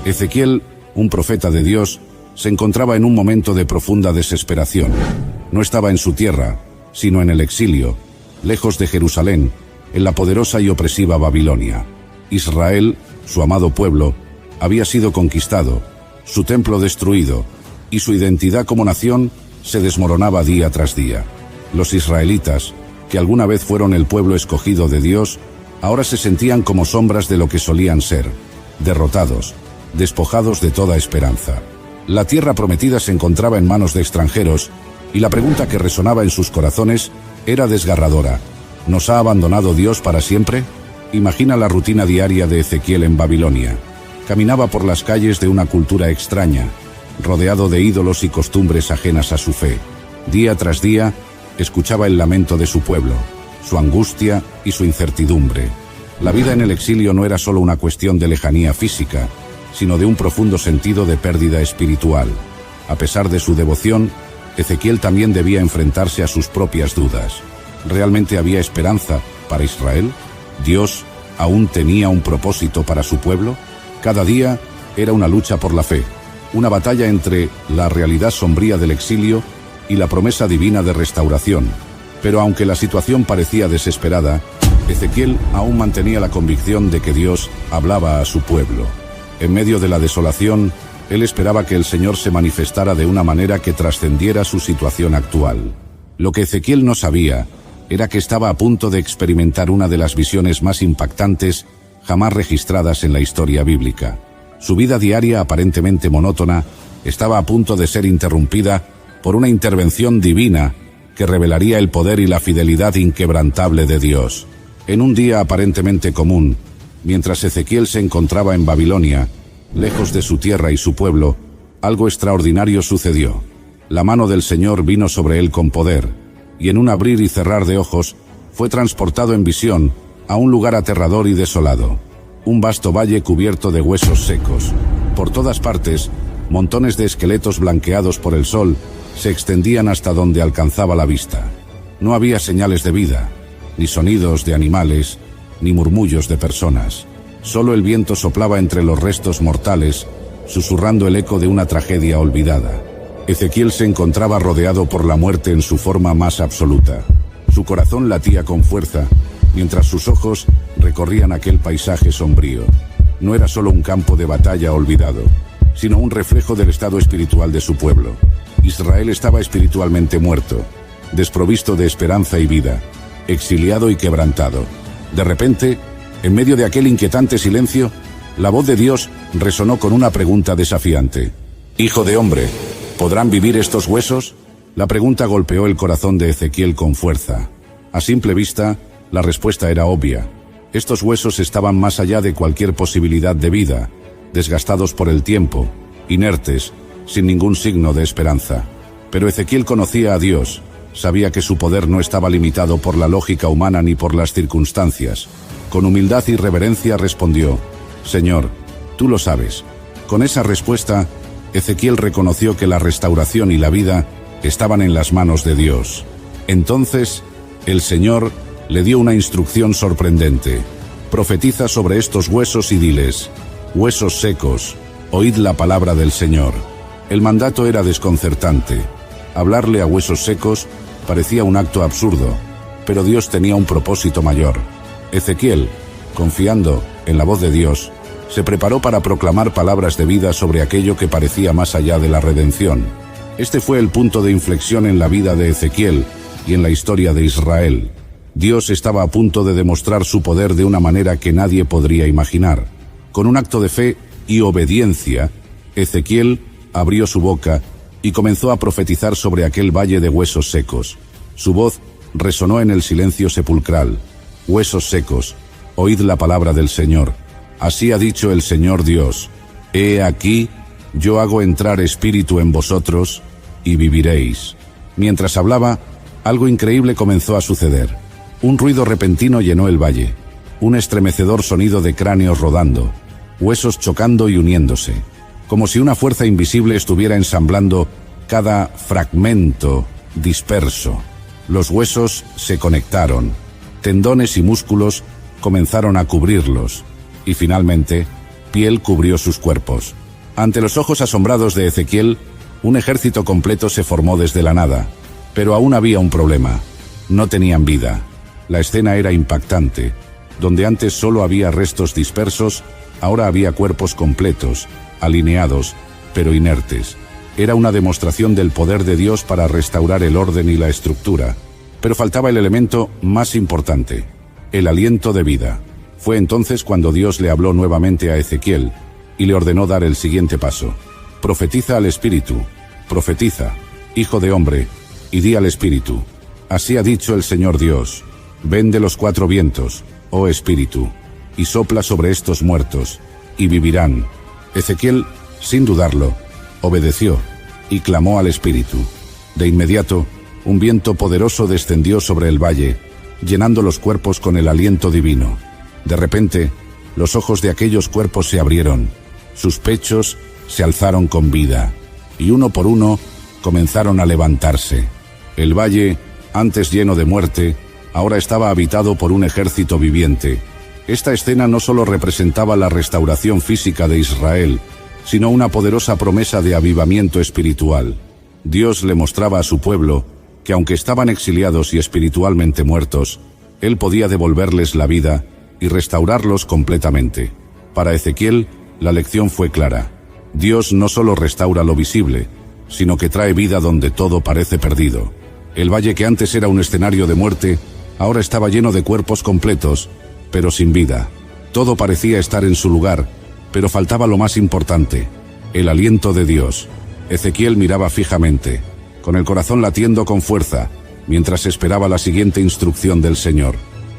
Ezequiel, un profeta de Dios, se encontraba en un momento de profunda desesperación. No estaba en su tierra, sino en el exilio, lejos de Jerusalén, en la poderosa y opresiva Babilonia. Israel, su amado pueblo, había sido conquistado, su templo destruido, y su identidad como nación se desmoronaba día tras día. Los israelitas, que alguna vez fueron el pueblo escogido de Dios, ahora se sentían como sombras de lo que solían ser, derrotados, despojados de toda esperanza. La tierra prometida se encontraba en manos de extranjeros, y la pregunta que resonaba en sus corazones era desgarradora. ¿Nos ha abandonado Dios para siempre? Imagina la rutina diaria de Ezequiel en Babilonia. Caminaba por las calles de una cultura extraña, rodeado de ídolos y costumbres ajenas a su fe. Día tras día, escuchaba el lamento de su pueblo, su angustia y su incertidumbre. La vida en el exilio no era solo una cuestión de lejanía física, sino de un profundo sentido de pérdida espiritual. A pesar de su devoción, Ezequiel también debía enfrentarse a sus propias dudas. ¿Realmente había esperanza para Israel? ¿Dios aún tenía un propósito para su pueblo? Cada día era una lucha por la fe, una batalla entre la realidad sombría del exilio y la promesa divina de restauración. Pero aunque la situación parecía desesperada, Ezequiel aún mantenía la convicción de que Dios hablaba a su pueblo. En medio de la desolación, él esperaba que el Señor se manifestara de una manera que trascendiera su situación actual. Lo que Ezequiel no sabía era que estaba a punto de experimentar una de las visiones más impactantes jamás registradas en la historia bíblica. Su vida diaria, aparentemente monótona, estaba a punto de ser interrumpida por una intervención divina que revelaría el poder y la fidelidad inquebrantable de Dios. En un día aparentemente común, mientras Ezequiel se encontraba en Babilonia, lejos de su tierra y su pueblo, algo extraordinario sucedió. La mano del Señor vino sobre él con poder, y en un abrir y cerrar de ojos, fue transportado en visión a un lugar aterrador y desolado. Un vasto valle cubierto de huesos secos. Por todas partes, montones de esqueletos blanqueados por el sol se extendían hasta donde alcanzaba la vista. No había señales de vida, ni sonidos de animales, ni murmullos de personas. Solo el viento soplaba entre los restos mortales, susurrando el eco de una tragedia olvidada. Ezequiel se encontraba rodeado por la muerte en su forma más absoluta. Su corazón latía con fuerza, mientras sus ojos recorrían aquel paisaje sombrío. No era solo un campo de batalla olvidado, sino un reflejo del estado espiritual de su pueblo. Israel estaba espiritualmente muerto, desprovisto de esperanza y vida, exiliado y quebrantado. De repente, en medio de aquel inquietante silencio, la voz de Dios resonó con una pregunta desafiante. «Hijo de hombre, ¿podrán vivir estos huesos?». La pregunta golpeó el corazón de Ezequiel con fuerza. A simple vista, la respuesta era obvia. Estos huesos estaban más allá de cualquier posibilidad de vida, desgastados por el tiempo, inertes, sin ningún signo de esperanza. Pero Ezequiel conocía a Dios, sabía que su poder no estaba limitado por la lógica humana ni por las circunstancias. Con humildad y reverencia respondió: «Señor, tú lo sabes». Con esa respuesta, Ezequiel reconoció que la restauración y la vida estaban en las manos de Dios. Entonces, el Señor le dio una instrucción sorprendente. «Profetiza sobre estos huesos y diles: huesos secos, oíd la palabra del Señor». El mandato era desconcertante. Hablarle a huesos secos parecía un acto absurdo, pero Dios tenía un propósito mayor. Ezequiel, confiando en la voz de Dios, se preparó para proclamar palabras de vida sobre aquello que parecía más allá de la redención. Este fue el punto de inflexión en la vida de Ezequiel y en la historia de Israel. Dios estaba a punto de demostrar su poder de una manera que nadie podría imaginar. Con un acto de fe y obediencia, Ezequiel abrió su boca y comenzó a profetizar sobre aquel valle de huesos secos. Su voz resonó en el silencio sepulcral. «Huesos secos, oíd la palabra del Señor. Así ha dicho el Señor Dios: He aquí, yo hago entrar espíritu en vosotros, y viviréis». Mientras hablaba, algo increíble comenzó a suceder. Un ruido repentino llenó el valle, un estremecedor sonido de cráneos rodando, huesos chocando y uniéndose, como si una fuerza invisible estuviera ensamblando cada fragmento disperso. Los huesos se conectaron, tendones y músculos comenzaron a cubrirlos, y finalmente, piel cubrió sus cuerpos. Ante los ojos asombrados de Ezequiel, un ejército completo se formó desde la nada. Pero aún había un problema. No tenían vida. La escena era impactante. Donde antes solo había restos dispersos, ahora había cuerpos completos, alineados, pero inertes. Era una demostración del poder de Dios para restaurar el orden y la estructura. Pero faltaba el elemento más importante, el aliento de vida. Fue entonces cuando Dios le habló nuevamente a Ezequiel y le ordenó dar el siguiente paso. Profetiza al Espíritu, profetiza, hijo de hombre, y di al Espíritu. Así ha dicho el Señor Dios, ven de los 4 vientos, oh Espíritu, y sopla sobre estos muertos, y vivirán. Ezequiel, sin dudarlo, obedeció, y clamó al Espíritu. De inmediato, un viento poderoso descendió sobre el valle, llenando los cuerpos con el aliento divino. De repente, los ojos de aquellos cuerpos se abrieron, sus pechos se alzaron con vida, y uno por uno comenzaron a levantarse. El valle, antes lleno de muerte, ahora estaba habitado por un ejército viviente. Esta escena no solo representaba la restauración física de Israel, sino una poderosa promesa de avivamiento espiritual. Dios le mostraba a su pueblo que aunque estaban exiliados y espiritualmente muertos, Él podía devolverles la vida y restaurarlos completamente. Para Ezequiel, la lección fue clara. Dios no solo restaura lo visible, sino que trae vida donde todo parece perdido. El valle que antes era un escenario de muerte, ahora estaba lleno de cuerpos completos, pero sin vida. Todo parecía estar en su lugar, pero faltaba lo más importante, el aliento de Dios. Ezequiel miraba fijamente, con el corazón latiendo con fuerza, mientras esperaba la siguiente instrucción del Señor.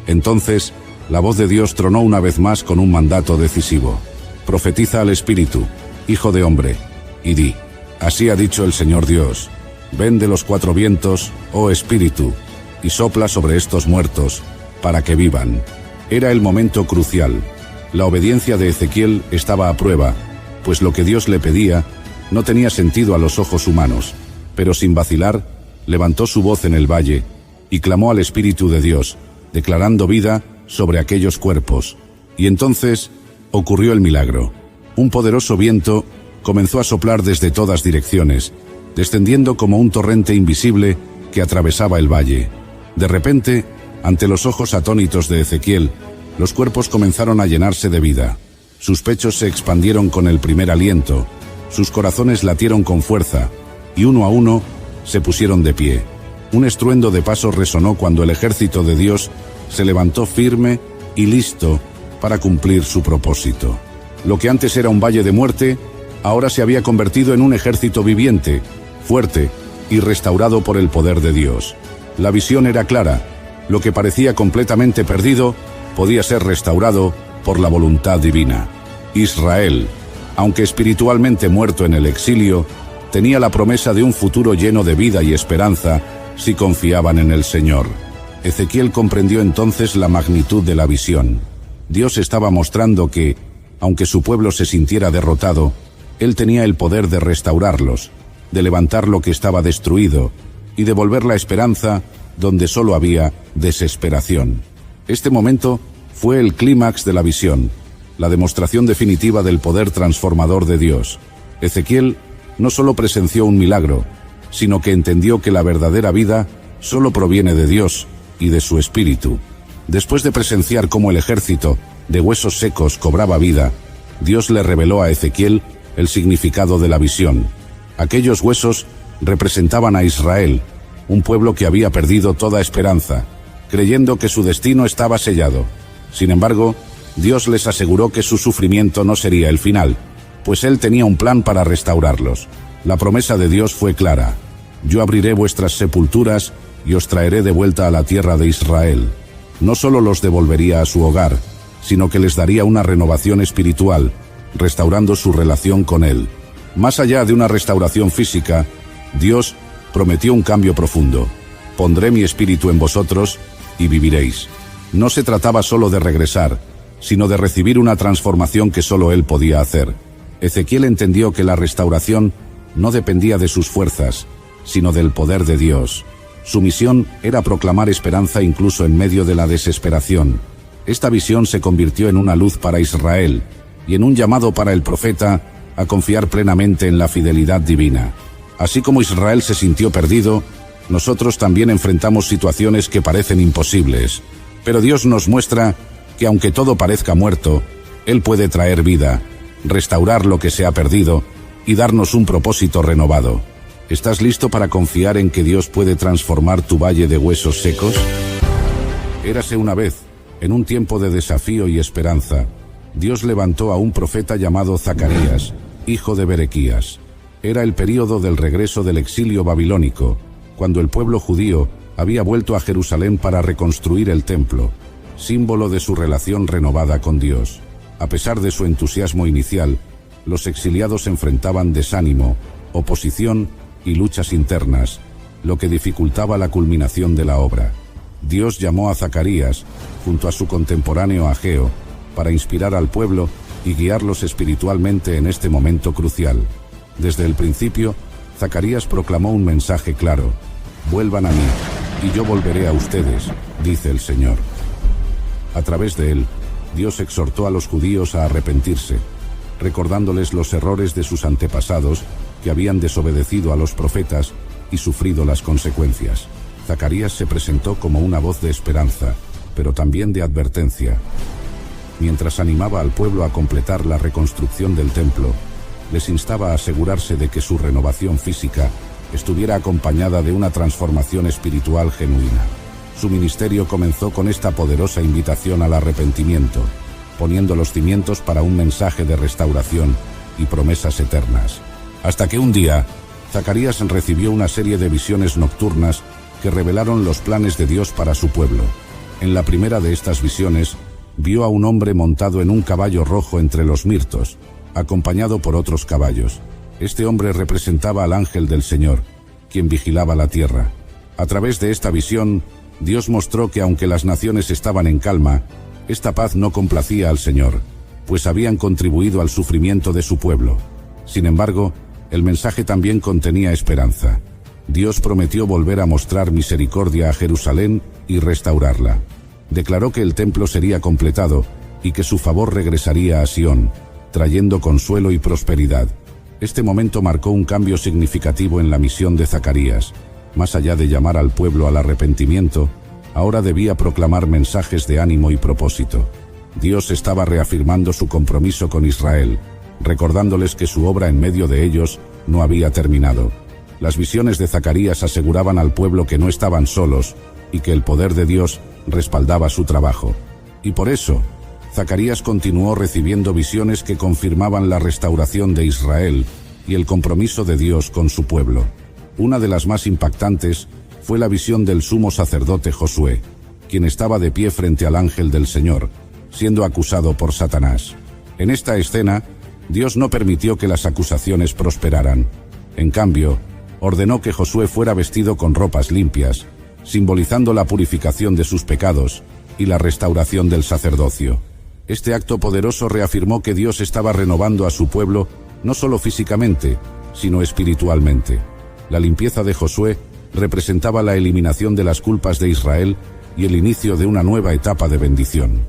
Entonces, la voz de Dios tronó una vez más con un mandato decisivo. Profetiza al Espíritu, hijo de hombre, y di, así ha dicho el Señor Dios, ven de los 4 vientos, oh Espíritu, y sopla sobre estos muertos, para que vivan. Era el momento crucial. La obediencia de Ezequiel estaba a prueba, pues lo que Dios le pedía no tenía sentido a los ojos humanos, pero sin vacilar, levantó su voz en el valle y clamó al Espíritu de Dios, declarando vida sobre aquellos cuerpos. Y entonces ocurrió el milagro. Un poderoso viento comenzó a soplar desde todas direcciones, descendiendo como un torrente invisible que atravesaba el valle. De repente, ante los ojos atónitos de Ezequiel, los cuerpos comenzaron a llenarse de vida. Sus pechos se expandieron con el primer aliento, sus corazones latieron con fuerza, y uno a uno se pusieron de pie. Un estruendo de pasos resonó cuando el ejército de Dios se levantó firme y listo para cumplir su propósito. Lo que antes era un valle de muerte, ahora se había convertido en un ejército viviente, fuerte y restaurado por el poder de Dios. La visión era clara. Lo que parecía completamente perdido podía ser restaurado por la voluntad divina. Israel, aunque espiritualmente muerto en el exilio, tenía la promesa de un futuro lleno de vida y esperanza si confiaban en el Señor. Ezequiel comprendió entonces la magnitud de la visión. Dios estaba mostrando que, aunque su pueblo se sintiera derrotado, Él tenía el poder de restaurarlos, de levantar lo que estaba destruido y de volver la esperanza donde solo había desesperación. Este momento fue el clímax de la visión, la demostración definitiva del poder transformador de Dios. Ezequiel no solo presenció un milagro, sino que entendió que la verdadera vida solo proviene de Dios y de su Espíritu. Después de presenciar cómo el ejército de huesos secos cobraba vida, Dios le reveló a Ezequiel el significado de la visión. Aquellos huesos representaban a Israel, un pueblo que había perdido toda esperanza, creyendo que su destino estaba sellado. Sin embargo, Dios les aseguró que su sufrimiento no sería el final, pues Él tenía un plan para restaurarlos. La promesa de Dios fue clara: yo abriré vuestras sepulturas y os traeré de vuelta a la tierra de Israel. No solo los devolvería a su hogar, sino que les daría una renovación espiritual, restaurando su relación con Él. Más allá de una restauración física, Dios prometió un cambio profundo. Pondré mi espíritu en vosotros y viviréis. No se trataba solo de regresar, sino de recibir una transformación que solo Él podía hacer. Ezequiel entendió que la restauración no dependía de sus fuerzas, sino del poder de Dios. Su misión era proclamar esperanza incluso en medio de la desesperación. Esta visión se convirtió en una luz para Israel, y en un llamado para el profeta a confiar plenamente en la fidelidad divina. Así como Israel se sintió perdido, nosotros también enfrentamos situaciones que parecen imposibles, pero Dios nos muestra que aunque todo parezca muerto, Él puede traer vida, restaurar lo que se ha perdido y darnos un propósito renovado. ¿Estás listo para confiar en que Dios puede transformar tu valle de huesos secos? Érase una vez, en un tiempo de desafío y esperanza, Dios levantó a un profeta llamado Zacarías, hijo de Berequías. Era el período del regreso del exilio babilónico, cuando el pueblo judío había vuelto a Jerusalén para reconstruir el templo, símbolo de su relación renovada con Dios. A pesar de su entusiasmo inicial, los exiliados enfrentaban desánimo, oposición y luchas internas, lo que dificultaba la culminación de la obra. Dios llamó a Zacarías, junto a su contemporáneo Ageo, para inspirar al pueblo y guiarlos espiritualmente en este momento crucial. Desde el principio, Zacarías proclamó un mensaje claro: «Vuelvan a mí, y yo volveré a ustedes», dice el Señor. A través de él, Dios exhortó a los judíos a arrepentirse, recordándoles los errores de sus antepasados que habían desobedecido a los profetas y sufrido las consecuencias. Zacarías se presentó como una voz de esperanza, pero también de advertencia. Mientras animaba al pueblo a completar la reconstrucción del templo, les instaba a asegurarse de que su renovación física estuviera acompañada de una transformación espiritual genuina. Su ministerio comenzó con esta poderosa invitación al arrepentimiento, poniendo los cimientos para un mensaje de restauración y promesas eternas. Hasta que un día, Zacarías recibió una serie de visiones nocturnas que revelaron los planes de Dios para su pueblo. En la primera de estas visiones, vio a un hombre montado en un caballo rojo entre los mirtos, acompañado por otros caballos. Este hombre representaba al ángel del Señor, quien vigilaba la tierra. A través de esta visión, Dios mostró que aunque las naciones estaban en calma, esta paz no complacía al Señor, pues habían contribuido al sufrimiento de su pueblo. Sin embargo, el mensaje también contenía esperanza. Dios prometió volver a mostrar misericordia a Jerusalén y restaurarla. Declaró que el templo sería completado y que su favor regresaría a Sión, trayendo consuelo y prosperidad. Este momento marcó un cambio significativo en la misión de Zacarías. Más allá de llamar al pueblo al arrepentimiento, ahora debía proclamar mensajes de ánimo y propósito. Dios estaba reafirmando su compromiso con Israel, recordándoles que su obra en medio de ellos no había terminado. Las visiones de Zacarías aseguraban al pueblo que no estaban solos y que el poder de Dios respaldaba su trabajo. Y por eso, Zacarías continuó recibiendo visiones que confirmaban la restauración de Israel y el compromiso de Dios con su pueblo. Una de las más impactantes fue la visión del sumo sacerdote Josué, quien estaba de pie frente al ángel del Señor, siendo acusado por Satanás. En esta escena, Dios no permitió que las acusaciones prosperaran. En cambio, ordenó que Josué fuera vestido con ropas limpias, simbolizando la purificación de sus pecados y la restauración del sacerdocio. Este acto poderoso reafirmó que Dios estaba renovando a su pueblo no solo físicamente, sino espiritualmente. La limpieza de Josué representaba la eliminación de las culpas de Israel y el inicio de una nueva etapa de bendición.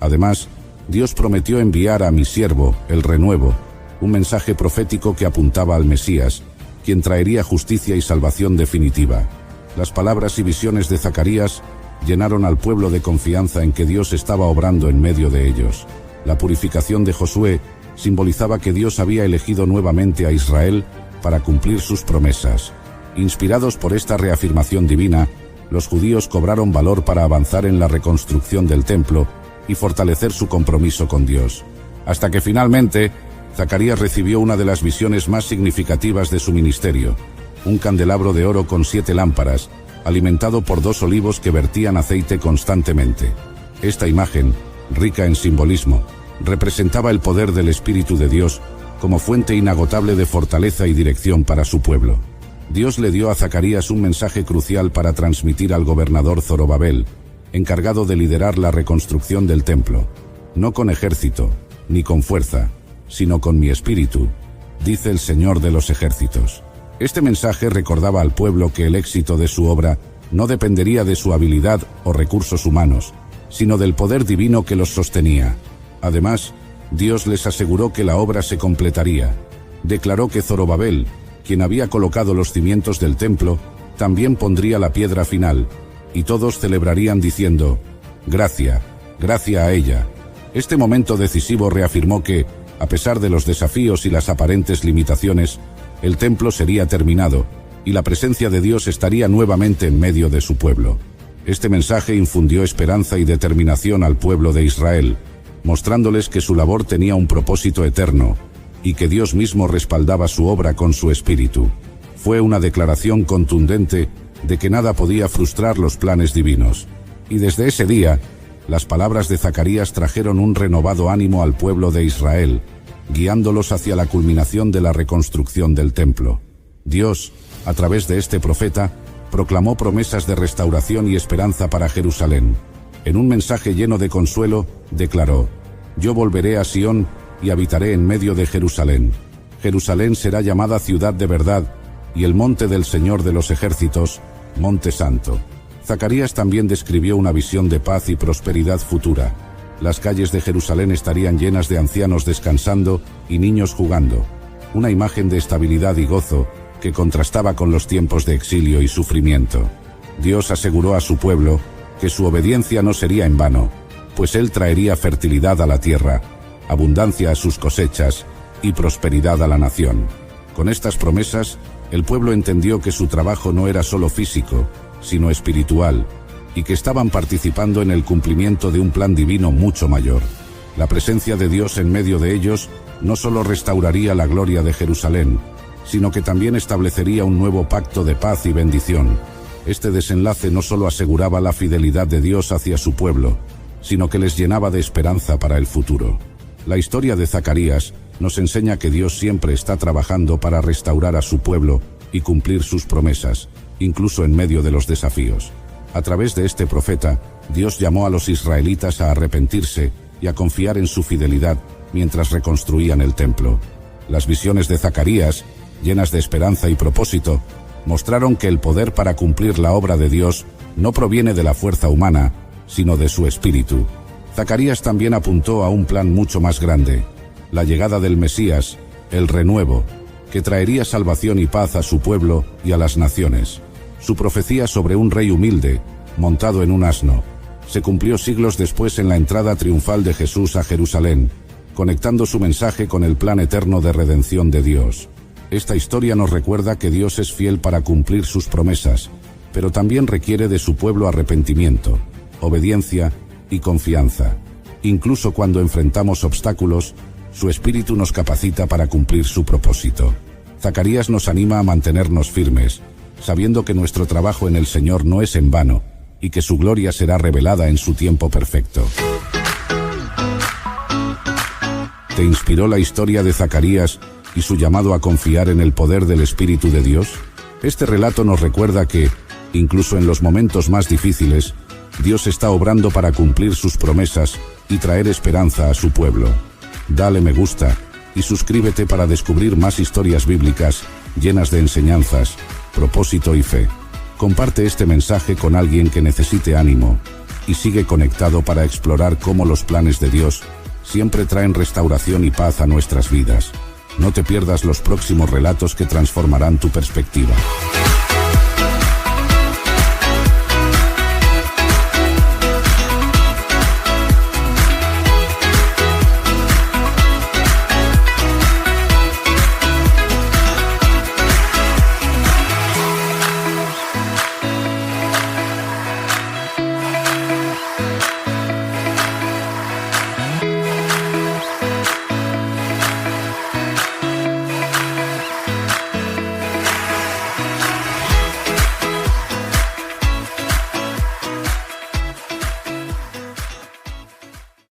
Además, Dios prometió enviar a mi siervo, el renuevo, un mensaje profético que apuntaba al Mesías, quien traería justicia y salvación definitiva. Las palabras y visiones de Zacarías llenaron al pueblo de confianza en que Dios estaba obrando en medio de ellos. La purificación de Josué simbolizaba que Dios había elegido nuevamente a Israel para cumplir sus promesas. Inspirados por esta reafirmación divina, los judíos cobraron valor para avanzar en la reconstrucción del templo y fortalecer su compromiso con Dios. Hasta que finalmente, Zacarías recibió una de las visiones más significativas de su ministerio: un candelabro de oro con 7 lámparas, alimentado por 2 olivos que vertían aceite constantemente. Esta imagen, rica en simbolismo, representaba el poder del Espíritu de Dios como fuente inagotable de fortaleza y dirección para su pueblo. Dios le dio a Zacarías un mensaje crucial para transmitir al gobernador Zorobabel, encargado de liderar la reconstrucción del templo: no con ejército, ni con fuerza, sino con mi espíritu, dice el Señor de los ejércitos. Este mensaje recordaba al pueblo que el éxito de su obra no dependería de su habilidad o recursos humanos, sino del poder divino que los sostenía. Además, Dios les aseguró que la obra se completaría. Declaró que Zorobabel, quien había colocado los cimientos del templo, también pondría la piedra final, y todos celebrarían diciendo: gracia a ella. Este momento decisivo reafirmó que, a pesar de los desafíos y las aparentes limitaciones, el templo sería terminado, y la presencia de Dios estaría nuevamente en medio de su pueblo. Este mensaje infundió esperanza y determinación al pueblo de Israel, mostrándoles que su labor tenía un propósito eterno, y que Dios mismo respaldaba su obra con su espíritu. Fue una declaración contundente de que nada podía frustrar los planes divinos. Y desde ese día, las palabras de Zacarías trajeron un renovado ánimo al pueblo de Israel, guiándolos hacia la culminación de la reconstrucción del templo. Dios, a través de este profeta, proclamó promesas de restauración y esperanza para Jerusalén. En un mensaje lleno de consuelo, declaró: yo volveré a Sión y habitaré en medio de Jerusalén. Jerusalén será llamada ciudad de verdad, y el monte del Señor de los ejércitos, monte santo. Zacarías también describió una visión de paz y prosperidad futura. Las calles de Jerusalén estarían llenas de ancianos descansando y niños jugando. Una imagen de estabilidad y gozo que contrastaba con los tiempos de exilio y sufrimiento. Dios aseguró a su pueblo que su obediencia no sería en vano, pues Él traería fertilidad a la tierra, abundancia a sus cosechas y prosperidad a la nación. Con estas promesas, el pueblo entendió que su trabajo no era solo físico, sino espiritual, y que estaban participando en el cumplimiento de un plan divino mucho mayor. La presencia de Dios en medio de ellos no solo restauraría la gloria de Jerusalén, sino que también establecería un nuevo pacto de paz y bendición. Este desenlace no solo aseguraba la fidelidad de Dios hacia su pueblo, sino que les llenaba de esperanza para el futuro. La historia de Zacarías nos enseña que Dios siempre está trabajando para restaurar a su pueblo y cumplir sus promesas, incluso en medio de los desafíos. A través de este profeta, Dios llamó a los israelitas a arrepentirse y a confiar en su fidelidad mientras reconstruían el templo. Las visiones de Zacarías, llenas de esperanza y propósito, mostraron que el poder para cumplir la obra de Dios no proviene de la fuerza humana, sino de su espíritu. Zacarías también apuntó a un plan mucho más grande: la llegada del Mesías, el renuevo, que traería salvación y paz a su pueblo y a las naciones. Su profecía sobre un rey humilde, montado en un asno, se cumplió siglos después en la entrada triunfal de Jesús a Jerusalén, conectando su mensaje con el plan eterno de redención de Dios. Esta historia nos recuerda que Dios es fiel para cumplir sus promesas, pero también requiere de su pueblo arrepentimiento, obediencia y confianza. Incluso cuando enfrentamos obstáculos, su espíritu nos capacita para cumplir su propósito. Zacarías nos anima a mantenernos firmes, sabiendo que nuestro trabajo en el Señor no es en vano, y que su gloria será revelada en su tiempo perfecto. ¿Te inspiró la historia de Zacarías y su llamado a confiar en el poder del Espíritu de Dios? Este relato nos recuerda que, incluso en los momentos más difíciles, Dios está obrando para cumplir sus promesas y traer esperanza a su pueblo. Dale me gusta y suscríbete para descubrir más historias bíblicas llenas de enseñanzas, propósito y fe. Comparte este mensaje con alguien que necesite ánimo y sigue conectado para explorar cómo los planes de Dios siempre traen restauración y paz a nuestras vidas. No te pierdas los próximos relatos que transformarán tu perspectiva.